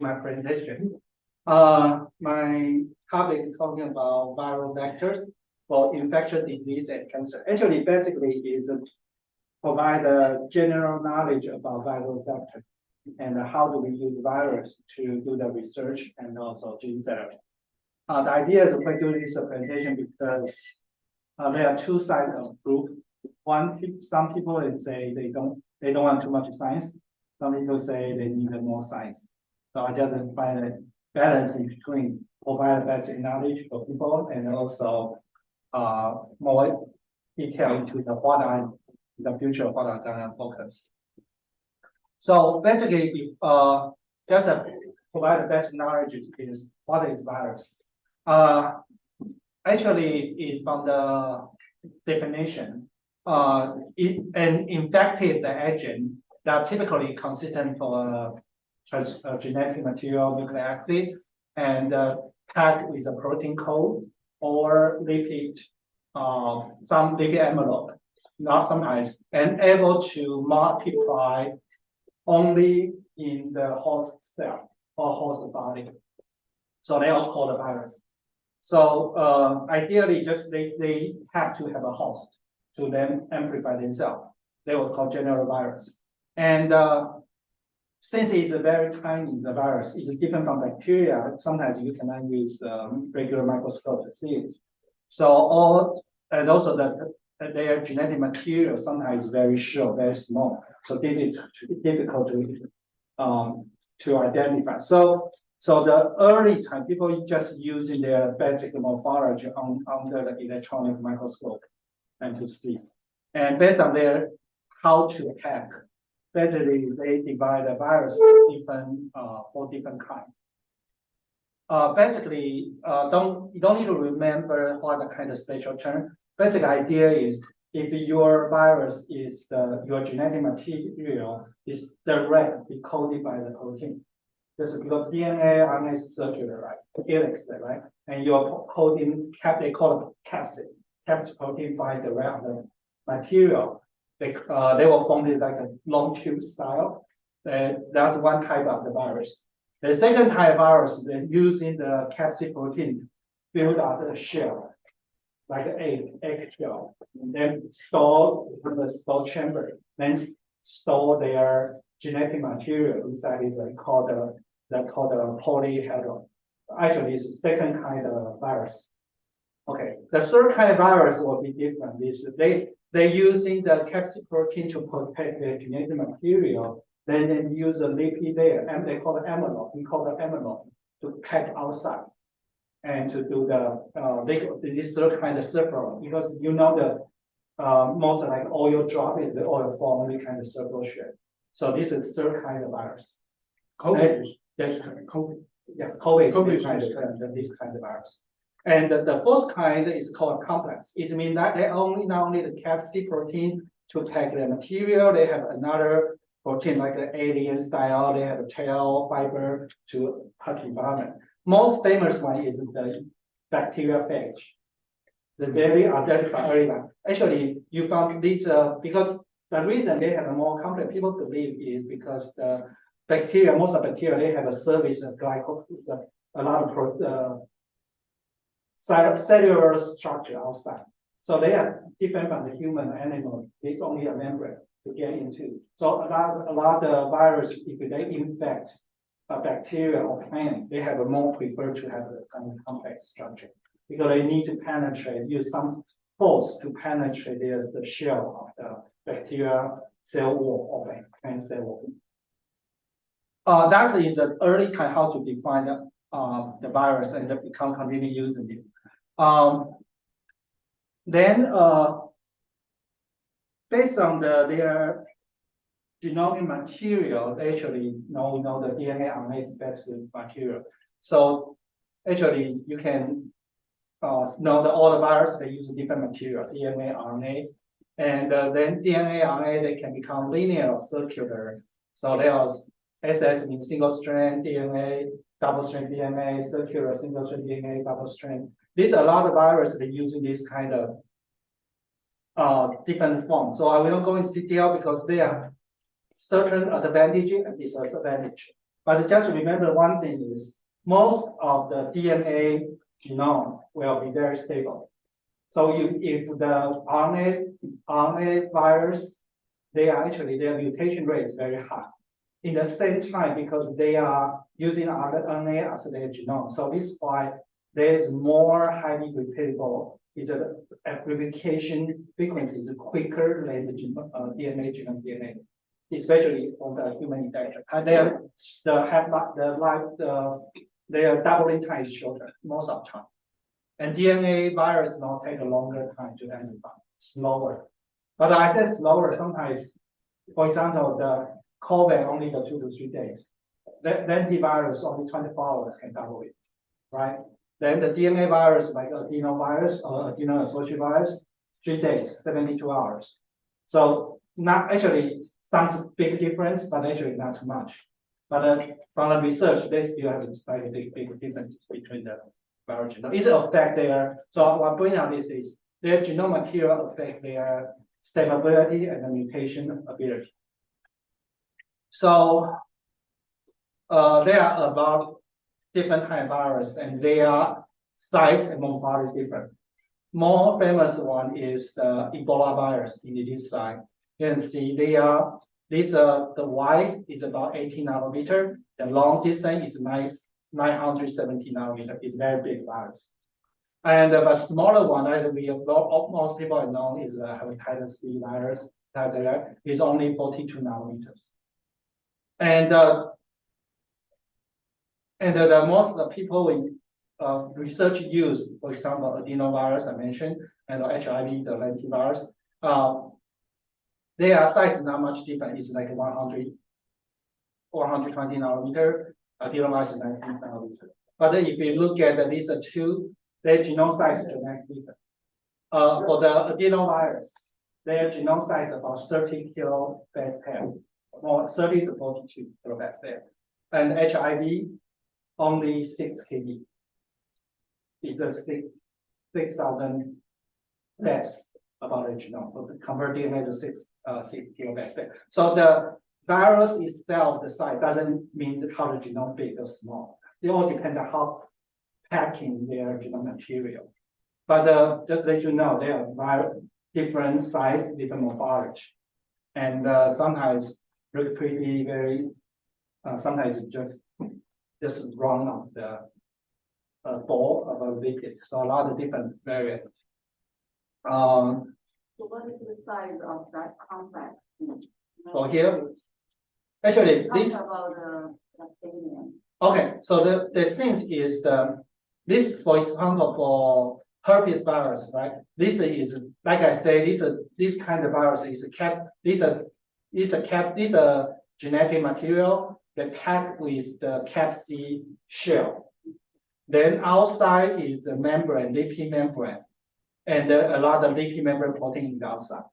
my presentation. My topic is talking about viral vectors for infectious disease and cancer. Actually, basically, is provide a general knowledge about viral vectors and how do we use virus to do the research and also gene therapy. The idea is we do this presentation because there are two sides of group. Some people say they don't want too much science. Some people say they need more science. So I just find a balance in between provide better knowledge for people and also more detail into the the future what I'm gonna focus. So basically, if just provide better knowledge is what is virus. Actually, is from the definition. An infective agent that typically consistent for genetic material, nucleic acid, and packed with a protein code or lipid, some lipid envelope, not sometimes, and able to multiply only in the host cell or host body. So they are called a virus. So ideally, just they have to have a host to then amplify themselves. They will call general virus. And since it's a very tiny, the virus is different from bacteria. Sometimes you cannot use regular microscope to see it. So and also their genetic material sometimes is very short, very small, so difficult to identify. So the early time, people just using their basic morphology under the electronic microscope and to see. And based on their how to attack, basically they divide the virus for different kinds. Basically, you don't need to remember what the kind of special term. Basic idea is if your virus is your genetic material is directly coded by the protein. Just because DNA, RNA is circular, right? Helix, right? And your coding they call it capsid. Capsid protein by the rest of the material. They will form it like a long tube style. That's one type of the virus. The second type of virus, they're using the capsid protein build out a shell, like an egg shell, and then store in the store chamber, then store their genetic material inside it. They call the polyhedral. Actually, it's the second kind of virus. Okay, the third kind of virus will be different. They're using the capsid protein to protect their genetic material. Then they use a lipid layer, and they call it envelope. We call it envelope to pack outside and to do this third kind of circle, because you know the most like oil drop is the oil form any kind of circle shape. So this is third kind of virus. COVID. That's COVID. Yeah, COVID is this kind of virus. And the fourth kind is called complex. It means that they not only the capsid protein to pack the material, they have another protein like the alien style, they have a tail fiber to touch environment. Most famous one is the bacteriophage. The very identified early one. Actually, you found these because the reason they have a more complex, people believe is because the bacteria, most of the bacteria, they have a service of a lot of cellular structure outside. So they are different from the human animal. They only a membrane to get into. So a lot of virus, if they infect a bacteria or plant, they have a more prefer to have a kind of complex structure because they need to penetrate, use some force to penetrate the shell of the bacteria cell wall or plant cell wall. That is the early kind how to define the virus and become continue using it. Then based on their genomic material, actually know the DNA RNA based material. So actually you can know that all the viruses they use different material, DNA, RNA, and then DNA, RNA they can become linear or circular. So there are SS means single strand DNA, double strand DNA, circular single strand DNA, double strand. There's a lot of viruses that using this kind of different forms. So I will not go into detail because there are certain advantages and disadvantages. But just remember one thing is most of the DNA genome will be very stable. So if the RNA virus, their mutation rate is very high. In the same time, because they are using RNA as their genome. So this is why there is more highly repeatable. It's a replication frequency is quicker than the genome DNA, especially for the human infection. And they are doubling time is shorter most of the time. And DNA virus now take a longer time to amplify, slower. But I said slower sometimes. For example, the COVID only the 2 to 3 days. The antivirus only 24 hours can double it, right? Then the DNA virus like adenovirus or adeno-associated virus, 3 days, 72 hours. So not actually sounds big difference, but actually not too much. But from the research, they still have a big difference between the viral genome. It affect their, so what point out is their genome material affect their stability and the mutation ability. So there are about different type of virus and their size and morphology is different. More famous one is the Ebola virus in this side. You can see they are the wide is about 18 nanometer. The long distance is 970 nanometer. It's very big virus. And the smaller one, I believe most people know is the hepatitis B virus. That is only 42 nanometers. And the most people in research use, for example, adenovirus I mentioned, and HIV, the lentivirus, their size is not much different. It's like 100 or 120 nanometer. Adenovirus is 19 nanometer. But if you look at these two, their genome size is dramatically different. For the adenovirus, their genome size is about 30 kilobase pair, or 30 to 42 kilobase pair. And HIV, only 6 kb. It's the 6,000 less about the genome. But convert DNA to 6 kilobase pair. So the virus itself, the size doesn't mean how the genome big or small. It all depends on how packing their genome material. But just to let you know, they are different size, different morphology, and sometimes look pretty very. Sometimes just run on the ball of a liquid. So a lot of different variants. So what is the size of that complex? So here, actually, this. About the okay, so the thing is this, for example, for herpes virus, right? This is, like I say, this kind of virus is a genetic material that packed with the Cap C shell. Then outside is the membrane, lipid membrane, and a lot of lipid membrane protein in the outside.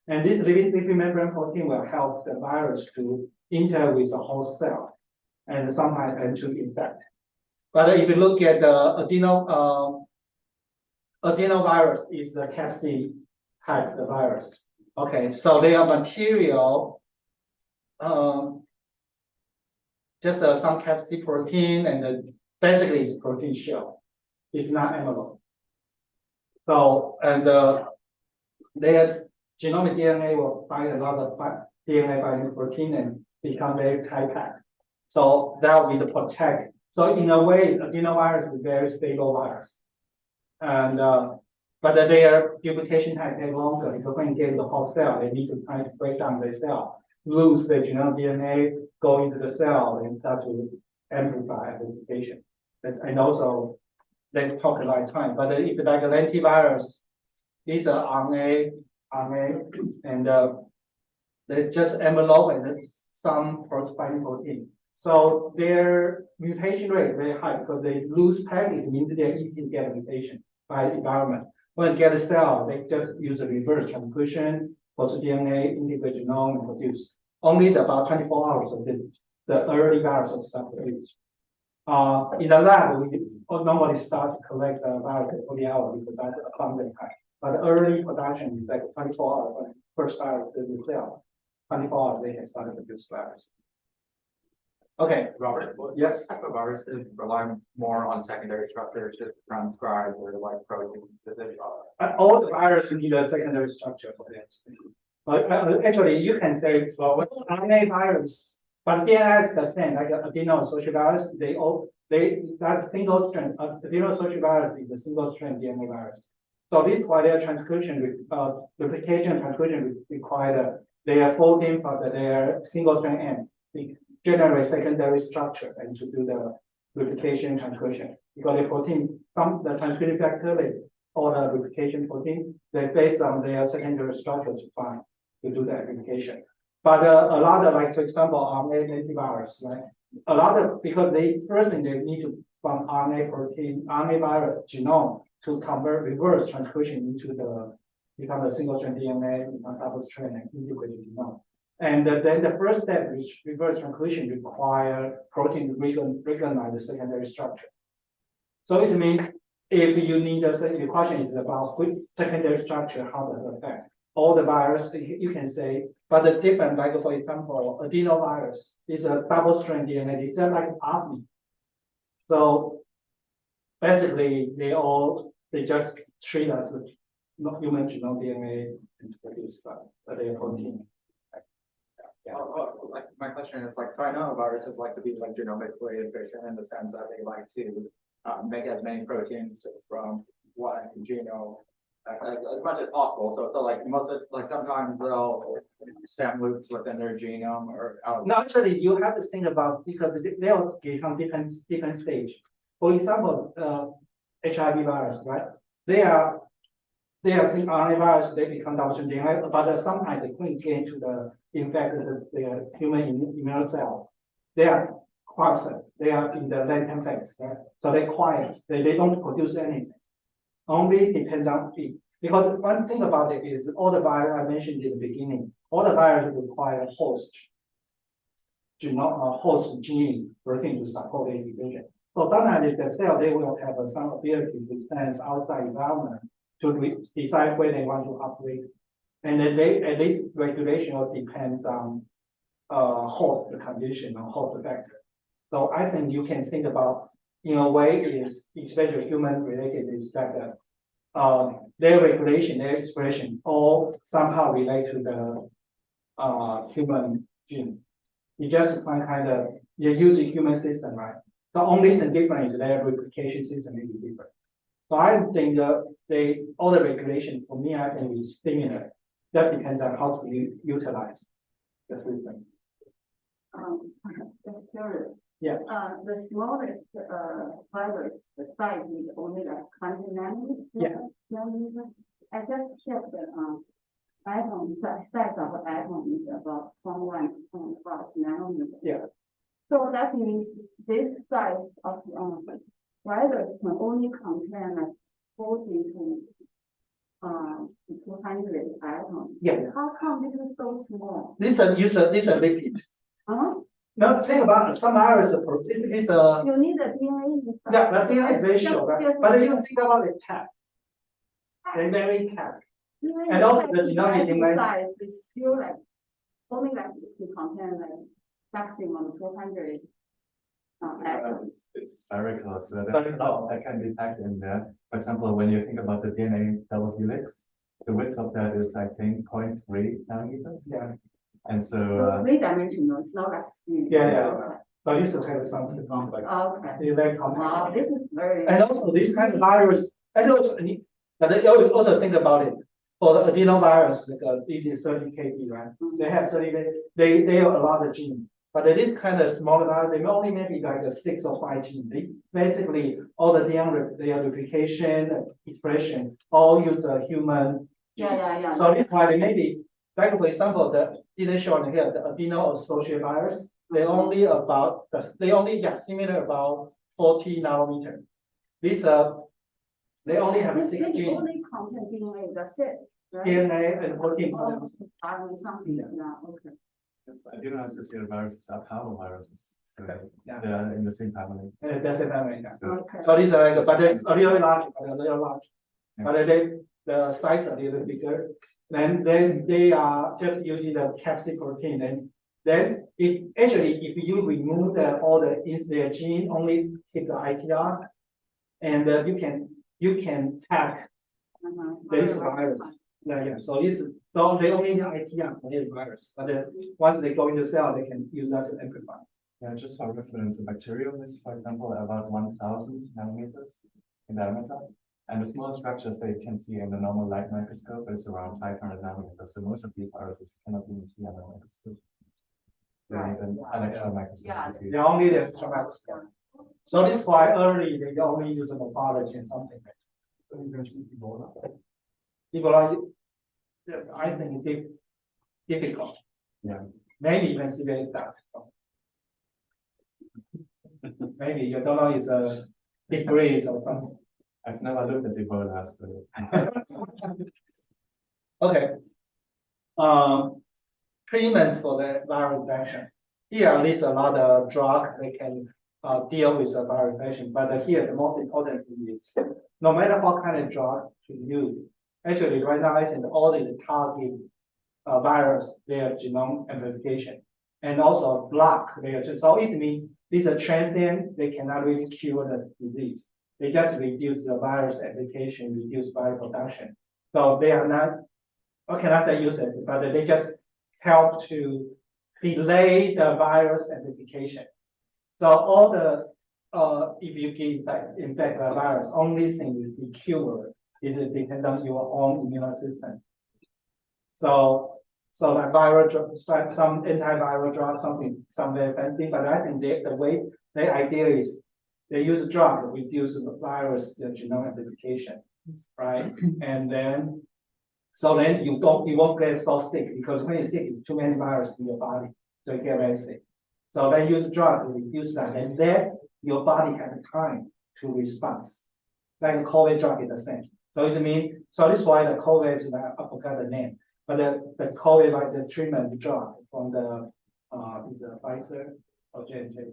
And this lipid membrane protein will help the virus to enter with the host cell and sometimes and to infect. But if you look at the adenovirus is a Cap C type of virus. Okay, so their material just some Cap C protein and basically it's protein shell. It's not envelope. So and their genomic DNA will find a lot of DNA binding protein and become very tight packed. So that will be the protect. So in a way, adenovirus is a very stable virus. And but their duplication time takes longer because when you get the whole cell, they need to try to break down the cell, lose the genomic DNA, go into the cell, and start to amplify amplification. And also, they talk a lot of time. But if like an antivirus, these are RNA, and they just envelope and some binding protein. So their mutation rate is very high because they lose package, means they're easy to get a mutation by environment. When they get a cell, they just use a reverse transcription, post DNA, integrate genome, and produce. Only about 24 hours of the early virus of stuff produced. In the lab, we normally start to collect the virus at 40 hours because that's abundant time. But the early production is like 24 hours when first virus is the cell. 24 hours they can start to produce virus. Okay, Robert, what yes. type of viruses rely more on secondary structure to transcribe or like proteins? Is it, All the viruses need a secondary structure for that. But actually, you can say, well, with RNA virus, but DNA is the same, like adeno-associated virus, that's single strand, adeno-associated virus is a single strand DNA virus. So this why their transcription, replication transcription require their 14, but their single strand end. They generate secondary structure and to do the replication transcription. Because the protein, the transcription factor or the replication protein, they based on their secondary structure to find to do that replication. But a lot of, like for example, RNA antivirus, right? A lot of, because they first thing they need to from RNA protein, RNA virus genome to convert reverse transcription into become a single strand DNA, become double strand and integrated genome. And then the first step, which reverse transcription require protein to recognize the secondary structure. So it means if you need the question is about which secondary structure, how does it affect? All the virus, you can say, but the different, like for example, adenovirus is a double strand DNA, it's just like RNA. So basically, they just treat us with not human genome DNA and produce their protein. like my question is like, so I know viruses like to be like genomically efficient in the sense that they like to make as many proteins from one genome as much as possible. So like most of like sometimes they'll stem loops within their genome or No, actually, you have to think about because they'll become different stage. For example, HIV virus, right? They are RNA virus. They become double strand DNA, but sometimes they couldn't get into the infect the human immune cell. They are quiet. They are in the latent phase, right? So they quiet. They don't produce anything. Only depends on it. Because one thing about it is all the virus I mentioned in the beginning, all the viruses require host gene protein to support the division. So sometimes the cell they will have some ability to sense outside environment to decide where they want to operate. And then at least regulation depends on host condition or host factor. So I think you can think about in a way is especially human related is that their regulation, their expression all somehow relate to the human gene. It's just some kind of you're using human system, right? The only thing different is their replication system may be different. So I think all the regulation for me I think is similar. That depends on how to utilize the system. Just curious. Yeah. The smallest virus, the size is only like 20 nanometers. Yeah. Nanometer. I just checked the atom size of atom is about 21.5 nanometers. Yeah. So that means this size of virus can only contain like 40 to 200 atoms. Yeah. How come this is so small? This a lipid. Now think about some virus. This is a You need a DNA. yeah, the DNA is very short, right? But you think about the pack. They're very packed. And also the genomic size is still like only like it can contain like maximum 200 atoms. It's spherical, so that can be packed in there. For example, when you think about the DNA double helix, the width of that is I think 0.3 nanometers. Yeah. And so So three-dimensional, it's not like screen. Yeah. So this have something complex. Okay. It's very Wow, complex. this is very. And also this kind of virus, and also but you also think about it. For the adenovirus, like it is 30 kb, right? They have 30, they have a lot of genes. But this kind of smaller virus, they only maybe like a 6 or 5 genes. They basically all the DNA, their replication, expression, all use a human. Yeah. So that's why they maybe, like for example, the initial here, the adeno-associated virus, they only similar about 40 nanometer. This they only have This 6 genes. only contain DNA, that's it, right? DNA and protein. Oh, something, yeah, okay. adeno-associated viruses are parvoviruses, so Yeah. they are in the same family. That's it, yeah. So Okay. So these are like, but they're a little large, Yeah. but the size are a little bigger. Then they are just using the capsid protein, and then if you remove all their gene, only keep the ITR, and you can tag this virus. Yeah. So they only need ITR for this virus, but once they go into cell, they can use that to amplify. Yeah, just for reference, the bacterium is, for example, about 1,000 nanometers in diameter. And the small structures that you can see in the normal light microscope is around 500 nanometers. So most of these viruses cannot even see under a microscope. They need an electron microscope to see. They only the electron microscope. So this is why early they only use morphology and something like that. Ebola, I think it's difficult. Yeah. Maybe even severe that. Maybe you don't know it's a degrees or something. I've never looked at Ebola, so. Okay. Treatments for the viral infection. Here, there's a lot of drug they can deal with the viral infection, but here the most important thing is no matter what kind of drug to use. Actually, right now I can only target virus their genome amplification and also block their. So it means these are transient. They cannot really cure the disease. They just reduce the virus application, reduce viral production. So they are not, or cannot say useless, but they just help to delay the virus amplification. So all the, if you infect the virus, only thing will be cured is it depends on your own immune system. So that viral drug, some antiviral drug, some very fancy, but I think the way the idea is they use a drug to reduce the virus, the genome amplification, right? And then, so then you won't get so sick because when you're sick, it's too many viruses in your body, so you get very sick. So they use a drug to reduce that, and then your body has time to respond. Like a COVID drug is the same. So it means, so this is why the COVID is, I forgot the name, but the COVID, like the treatment drug from the, is a Pfizer or J&J,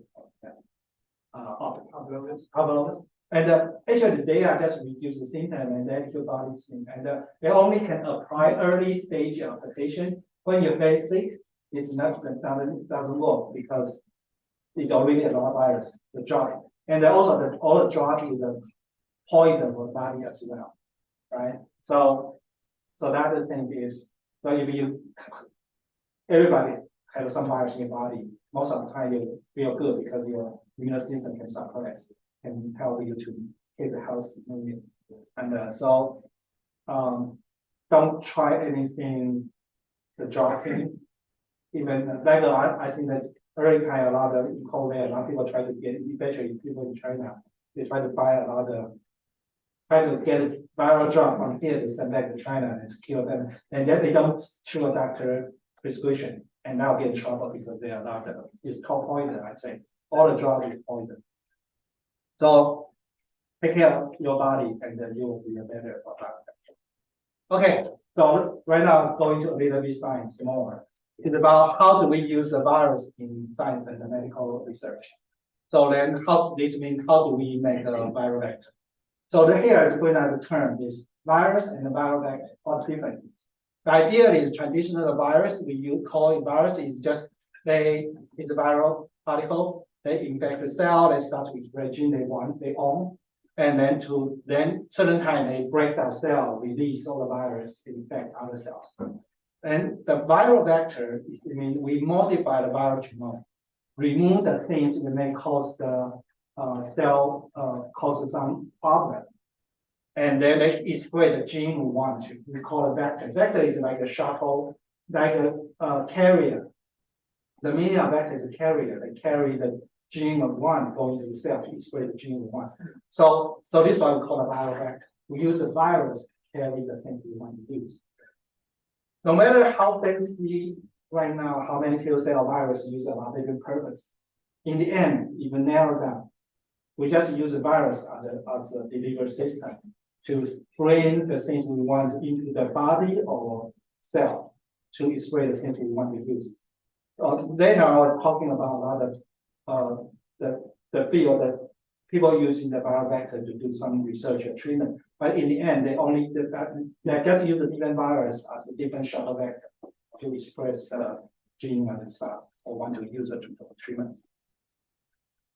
and actually they are just reduce the symptom and then your body symptom, and they only can apply early stage of the patient. When you're very sick, it's not doesn't work because it's already a lot of virus, the drug, and also all the drug is a poison for the body as well, right? So that the thing is, so if everybody has some virus in your body, most of the time you feel good because your immune system can suppress, can help you to keep a healthy immune. And don't try anything, the drug thing. Even like I think that early time a lot of COVID, a lot of people try to get, especially people in China, they try to buy a lot of, try to get a viral drug from here to send back to China and kill them, and then they don't show a doctor prescription and now get in trouble because they are not, it's called poison, I say. All the drugs is poison. So take care of your body and then you will be a better product. Okay, so right now I'm going to a little bit science more. It's about how do we use the virus in science and the medical research. So then this means how do we make a viral vector? So here the point of the term is virus and the viral vector. What's different? The idea is traditional virus, call it virus, is just it's a viral particle, they infect the cell, they start to express gene they own, and then certain time they break that cell, release all the virus, infect other cells. And the viral vector is, I mean, we modify the viral genome, remove the things that may cause the cell cause some problem. And then they express the gene we want to. We call it vector. Vector is like a shuttle, like a carrier. The meaning of vector is a carrier. They carry the gene of one going to the cell to express the gene of one. So this is why we call it viral vector. We use a virus to carry the thing we want to use. No matter how fancy right now, how many kill cell virus use a lot of different purpose. In the end, even narrow down, we just use a virus as a delivery system to bring the things we want into the body or cell to express the things we want to use. Later, I was talking about a lot of the field that people using the viral vector to do some research or treatment. But in the end, they just use a different virus as a different shuttle vector to express the gene and stuff. or want to use a treatment.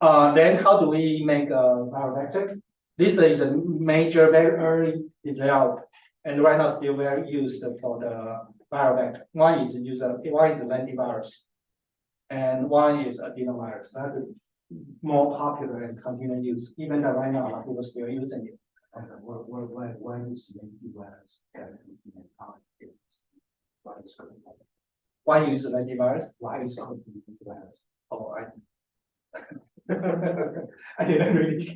Then how do we make a viral vector? This is a major, very early developed, and right now still very used for the viral vector. One is lentivirus, and one is adenovirus. That is more popular and continue use. Even though right now people still using it. Why is lentivirus? Why use lentivirus? Why is lentivirus? Oh, I didn't really.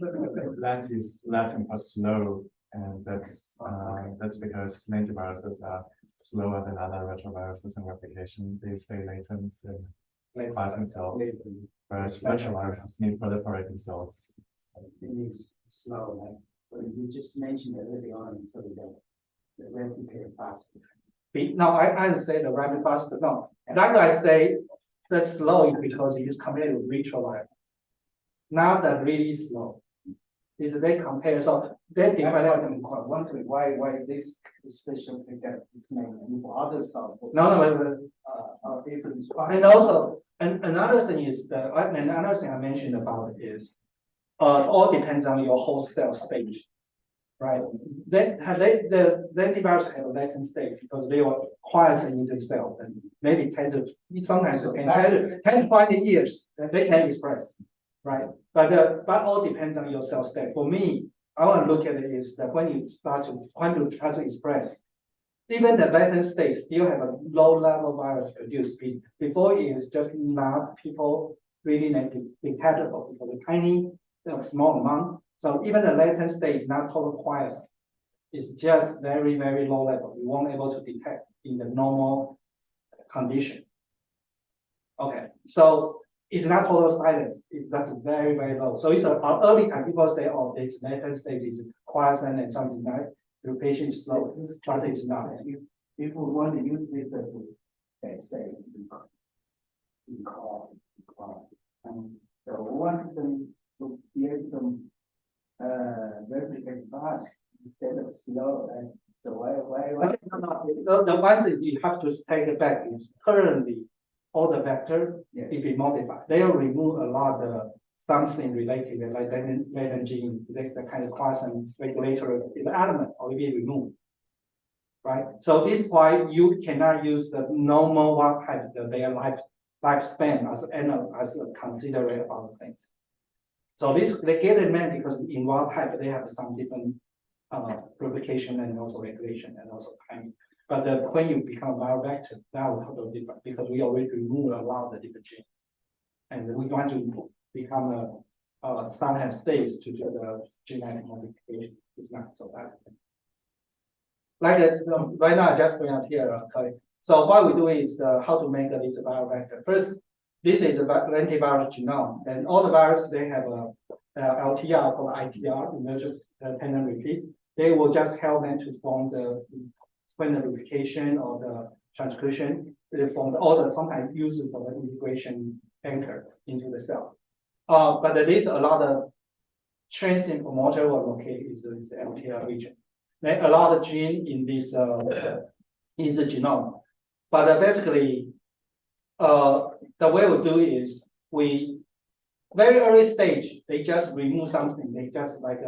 Lenti is Latin for slow, and that's because lentiviruses are slower than other retroviruses in replication. They stay latent in passing cells, whereas retroviruses need proliferating cells. It is slow, but you just mentioned it early on, so the replicate faster. No, I say the rapid faster. No, that's why I say that's slow is because it is compared with retrovirus. Not that really slow. Is they compare, so they That's define. why I'm quite wondering why this special pickup is named for other stuff. No, Different. and also, and another thing is another thing I mentioned about is, all depends on your whole cell stage, right? The antivirus have a latent state because they will quiesce into the cell and maybe sometimes it can 10 to 20 years that they can express, right? But all depends on your cell state. For me, I want to look at it is that when you try to express, even the latent state still have a low level virus produced before it is just not people really detectable because the tiny small amount. So even the latent state is not total quiet. It's just very, very low level. You won't able to detect in the normal condition. Okay, so it's not total silence. It's that's very, very low. So it's early time people say, oh, it's latent state is quiet and something like the patient is slow, but it's not. If we want to use this let's say in call, so we want them to be able to replicate fast instead of slow. And so why? The ones that you have to take it back is currently all the vector, Yeah. if you modify, they'll remove a lot of something related like latent gene, the kind of quasar regulatory element already removed. Right? So this is why you cannot use the normal wild type, their lifespan as a considerate about things. So this they get it meant because in wild type they have some different purification and also regulation and also timing. But when you become a viral vector, that will totally different because we already remove a lot of the different genes. And we want to become some have states to do the genetic modification. It's not so bad. Like right now, I just bring up here. Okay. So what we do is how to make this viral vector. First, this is a lentivirus genome, and all the viruses they have a LTR or ITR, emergent tandem repeat. They will just help them to form when the replication or the transcription. They form all the sometimes used for the integration anchor into the cell. But there is a lot of transient promoter will locate is the LTR region. Then a lot of gene in this is a genome. But basically, the way we do is we very early stage they just remove something. They just like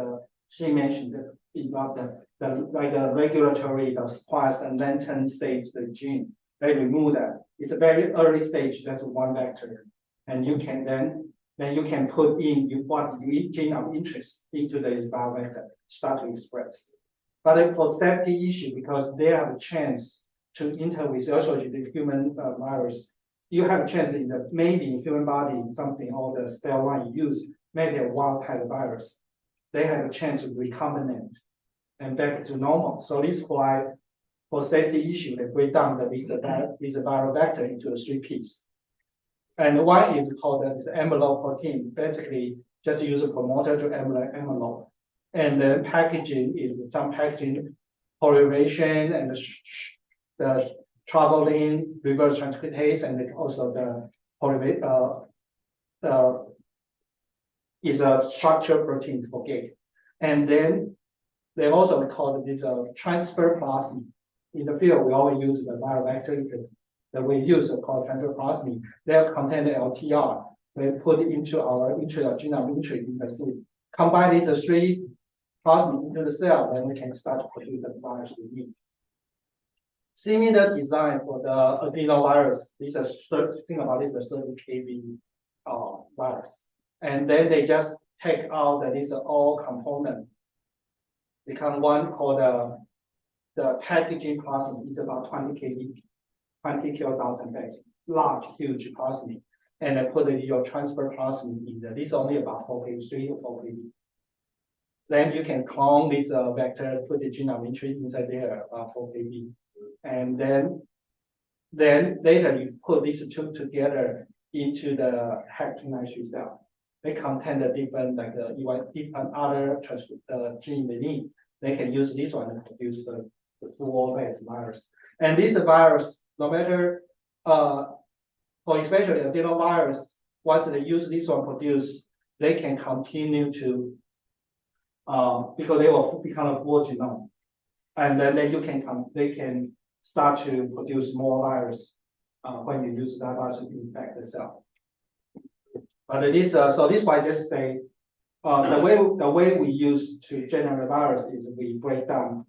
she mentioned about the like a regulatory the splice and lantern stage the gene. They remove that. It's a very early stage. That's one vector, and you can then you can put in what you gene of interest into the viral vector start to express. But for safety issue, because they have a chance to enter with also the human virus, you have a chance in the maybe in human body something or the cell line you use maybe a wild type virus. They have a chance to recombinate and back to normal. So this is why for safety issue they break down this viral vector into the 3 pieces. And one is called the envelope protein. Basically, just use a promoter to envelope. And the packaging is some packaging polymerization and the traveling reverse transcriptase and also the is a structured protein for gate. And then they also call this transfer plasmid. In the field, we always use the viral vector, that we use called transfer plasmid, they contain the LTR. We put it into our genome entry in the seed. Combine these three plasmid into the cell, then we can start to produce the virus we need. Similar design for the adenovirus. This is think about this as 30 kb virus, and then they just take out that these are all component. Become one called the packaging plasmid. It's about 20 kb, 20 kilodalton base, large, huge plasmid, and then put your transfer plasmid in there. This is only about 4 kb, 3 or 4 kb. Then you can clone this vector, put the genome entry inside there, about 4 kb. And then later you put these two together into the hepatitis cell. They contain the different different other gene they need. They can use this one to produce the full base virus. And this virus, no matter for especially adenovirus, once they use this one produce, they can continue to because they will become a full genome, and then they can start to produce more virus when you use that virus to infect the cell. But it is so this why I just say the way we use to generate virus is we break down,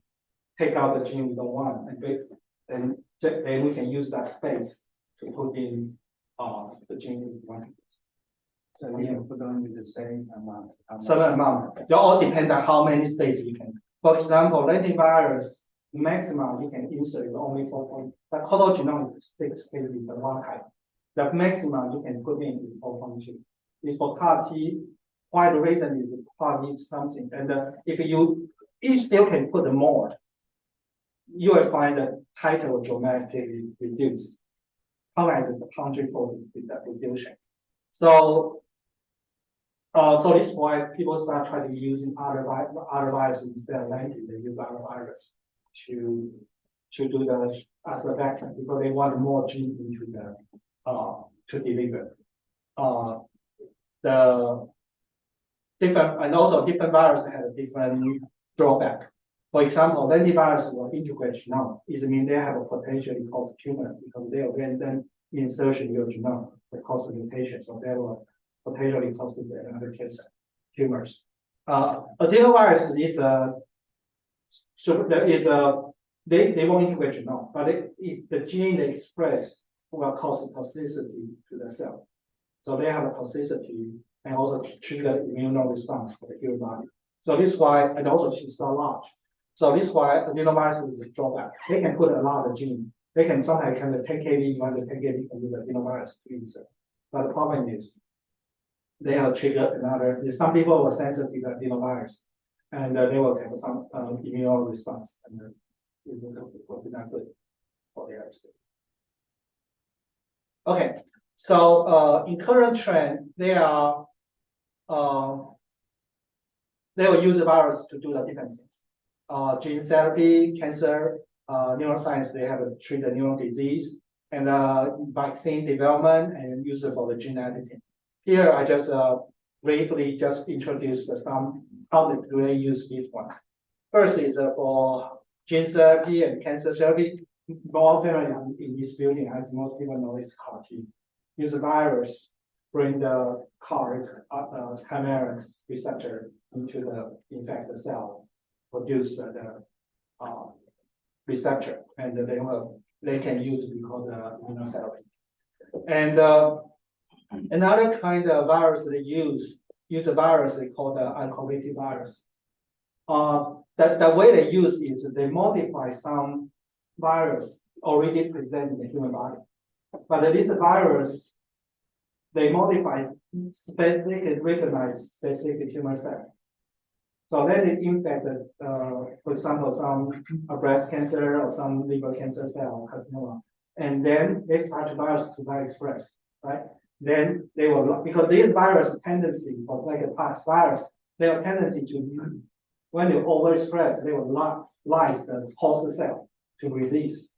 take out the gene we don't want, and then we can use that space to put in the gene we want. So we can put only the same amount. Certain amount. It all depends on how many space you can. For example, lentivirus maximum you can insert only 4. The total genome is 6 kb per wild type. The maximum you can put in is 4.2. It's for CAR-T. Why the reason is CAR needs something, and if you still can put more, you will find the titer will dramatically reduce. Unlike the 100-fold reduction. So this is why people start trying to using other viruses instead of lenti. They use other virus to do the as a vector because they want more gene into the to deliver. The different and also different viruses have a different drawback. For example, lentivirus will integrate genome. It means they have a potentially cause tumor because they will then insertion in your genome that cause mutation, so they will potentially cause another cancer tumors. Adenovirus is they won't integrate genome, but the gene they express will cause toxicity to the cell. So they have a toxicity and also trigger immune response for the human body. So this is why, and also it's not large. So this is why adenovirus is a drawback. They can put a lot of gene. They can sometimes can 10 kb, you want the 10 kb can use adenovirus to insert. But the problem is they have triggered another. Some people were sensitive to adenovirus, and they will have some immune response, and it will be not good for their state. Okay, so in current trend, they will use the virus to do the different things. Gene therapy, cancer, neuroscience, they have to treat the neural disease, and vaccine development and use it for the gene editing. Here, I just briefly just introduce some how do they use this one. First is for gene therapy and cancer therapy. More familiar in this building, as most people know, is CAR-T. Use a virus, bring the CAR, chimera receptor into the infected cell, produce the receptor, and they can use because the immunotherapy. And another kind of virus they use a virus they call the uncollated virus. The way they use is they modify some virus already present in the human body, but this virus they modify specific recognize specific tumor cell. So then it infected, for example, some breast cancer or some liver cancer cell carcinoma, and then they start the virus to be expressed, right? Then they will, because this virus tendency, or like a past virus, they have tendency to, when you overexpress, they will lyse the host cell to release.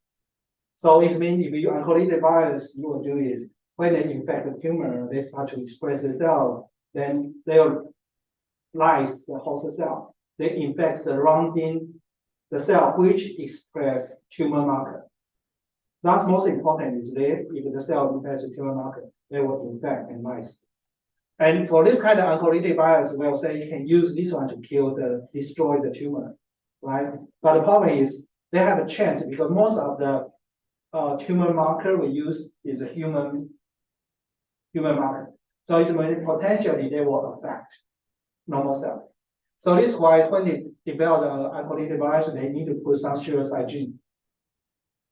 So it means if you uncollated the virus, you will do is when they infect the tumor, they start to express the cell, then they will lyse the host cell. They infect surrounding the cell which express tumor marker. That's most important is if the cell infects the tumor marker, they will infect in mice. And for this kind of oncolytic virus, we'll say you can use this one to destroy the tumor, right? But the problem is they have a chance because most of the tumor marker we use is a human marker. So it's potentially they will affect normal cell. So this is why when they develop the oncolytic virus, they need to put some seroside gene.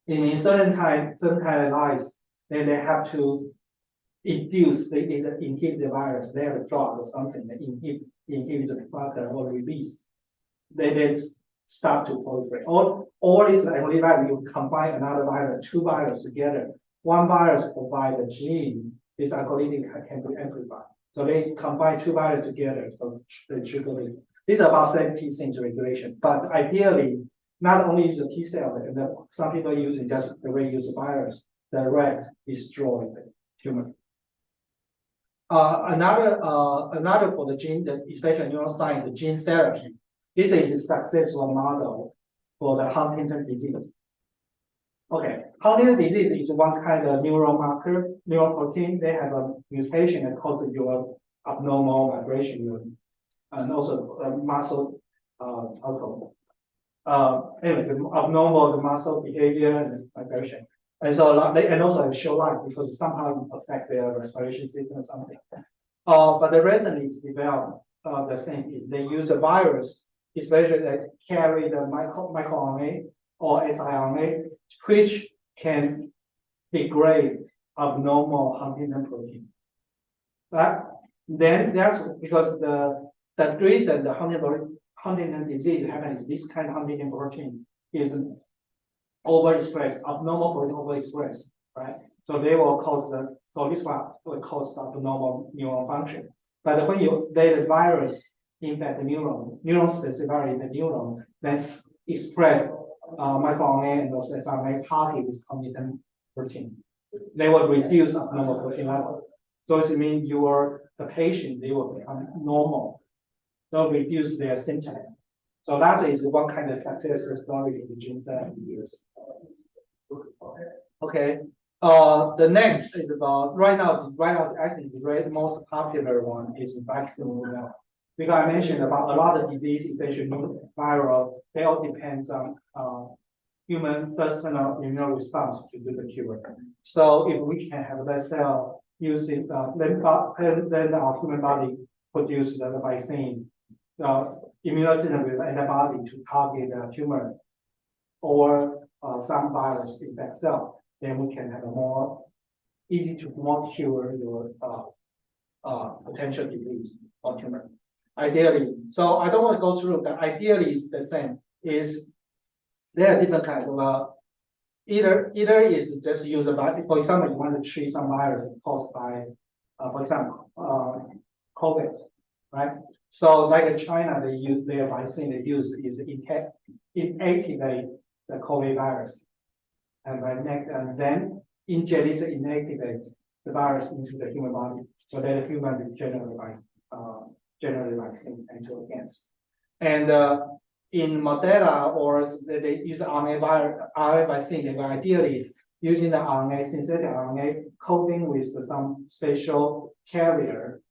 In certain kind of lies, then they have to induce, they inhibit the virus. They have a drug or something that inhibit the marker or release. They then start to proliferate. All these only virus, you combine another virus, two viruses together. One virus provides a gene, this oncolytic can be amplified. So they combine two viruses together, so they trigger it. This is about safety things regulation. But ideally, not only use the T cell, and some people using just the way use the virus, direct destroy the tumor. Another for the gene, especially neuroscience, the gene therapy. This is a successful model for the Huntington disease. Okay, Huntington disease is one kind of neural marker, neural protein. They have a mutation that causes your abnormal vibration, and also muscle outcome. Anyway, the abnormal the muscle behavior and vibration. And so they and also show light because somehow affect their respiration system or something. But the reason is developed the same is they use a virus, especially that carry the microRNA or siRNA, which can degrade abnormal Huntington protein. Right? Then that's because the reason the Huntington disease happens, this kind of Huntington protein is overexpressed, abnormal protein overexpressed, right? So they will cause so this one will cause abnormal neural function. But when you let the virus infect the neuron specifically the neuron, then express microRNA and those siRNA target this Huntington protein. They will reduce abnormal protein level. So it means the patient, they will become normal. They'll reduce their symptoms. So that is one kind of success story in the gene therapy use. Okay. The next is about right now actually the most popular one is vaccine. Because I mentioned about a lot of disease, especially viral, they all depends on human personal immune response to do the cure. So if we can have that cell using then our human body produce the vaccine, immune system with antibody to target the tumor or some virus in that cell, then we can have a more easy to cure your potential disease or tumor. Ideally, so I don't want to go through that. Ideally, it's the same. Is there are different kinds of either is just use about, for example, you want to treat some virus caused by, for example, COVID, right? So like in China, they use their vaccine. They use is inactivate the COVID virus, and then inject this inactivate the virus into the human body, so that the human will generate vaccine against. And in Moderna or they use RNA vaccine, the idea is using the RNA, synthetic RNA coating with some special carrier,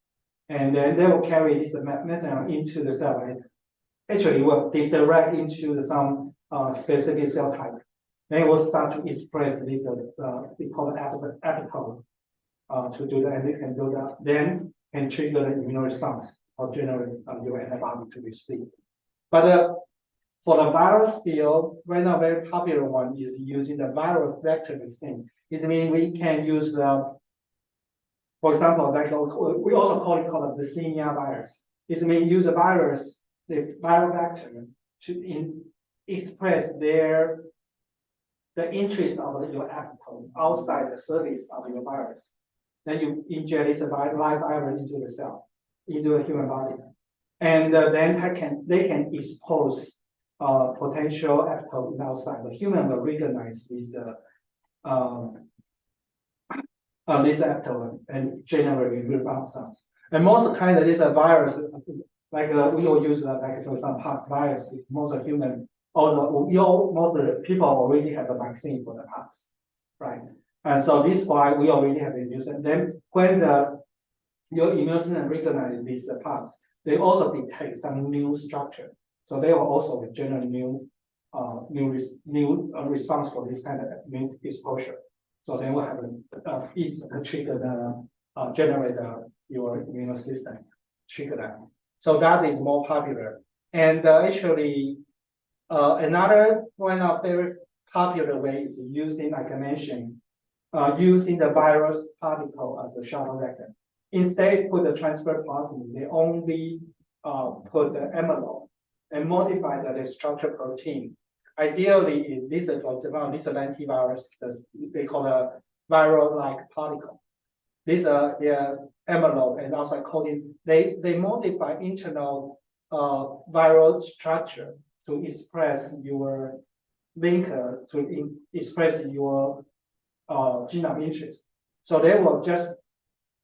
and then they will carry this message into the cell. Right? Actually, will direct into some specific cell type. Then it will start to express this we call it epitope to do that, and they can do that. Then can trigger the immune response or generate your antibody to receive. But for the virus field, right now very popular one is using the viral vector vaccine. It means we can use for example, like we also call it the Vaccinia virus. It means use the virus, the viral vector, to express the interest of your epitope outside the surface of your virus. Then you inject this live virus into the cell, into the human body, and then they can expose potential epitope outside. The human will recognize this epitope and generate response. And most kind of this virus, like we will use like for some pox virus, most of human, most of the people already have a vaccine for the pox. right? And so this is why we already have a user. Then when your immune system recognize these parts, they also detect some new structure. So they will also generate new response for this kind of immune exposure. So they will have a trigger the generate your immune system, trigger that. So that is more popular. And actually, another one of very popular way is using, like I mentioned, using the virus particle as a shuttle vector. Instead, put the transfer plasmid, they only put the envelope and modify the structure protein. Ideally, is this is, for example, this is an antivirus, they call a viral-like particle. These are their envelope and also coding. They modify internal viral structure to express your linker to express your genome interest. So they will just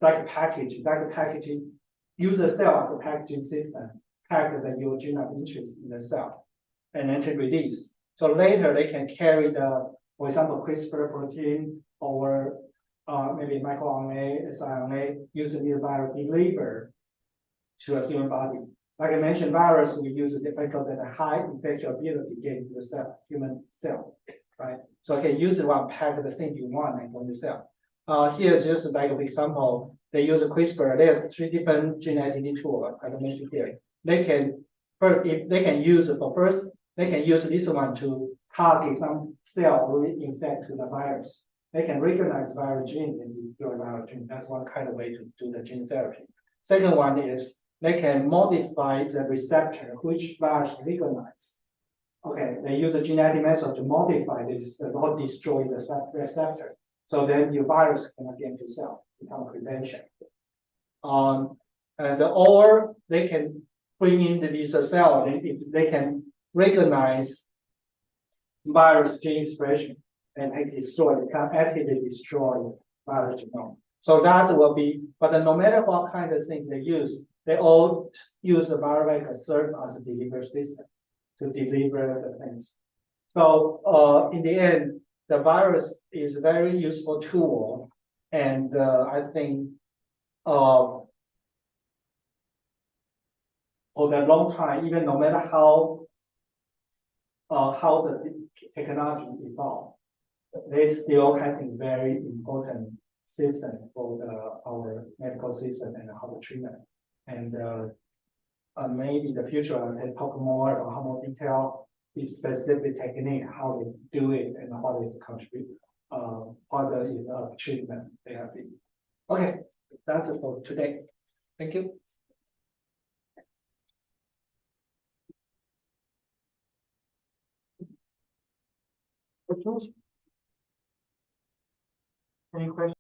like packaging, use the cell as a packaging system, pack your genome interest in the cell, and then to release. So later they can carry for example, CRISPR protein or maybe microRNA, siRNA, using the virus deliver to a human body. Like I mentioned, virus we use it because of the high infection ability get into the cell, human cell, right? So I can use the one pack the thing you want and go to cell. Here just like an example, they use a CRISPR. There are 3 different gene editing tools, like I mentioned here. They can first, if they can use it for first, they can use this one to target some cell really infect to the virus. They can recognize viral gene and destroy viral gene. That's one kind of way to do the gene therapy. Second one is they can modify the receptor which virus recognize. Okay, they use the genetic method to modify this or destroy the receptor. So then your virus cannot get into cell, become prevention. Or they can bring in this cell if they can recognize virus gene expression and they can actively destroy virus genome. So that will be, but no matter what kind of things they use, they all use the viral vector serve as a delivery system to deliver the things. So in the end, the virus is a very useful tool, and I think for the long time, even no matter how the technology evolve, they still has a very important system for our medical system and how the treatment. And maybe in the future I can talk more about how more detail is specific technique, how they do it, and how they contribute, what is treatment they have been. Okay, that's it for today. Thank you. Any questions?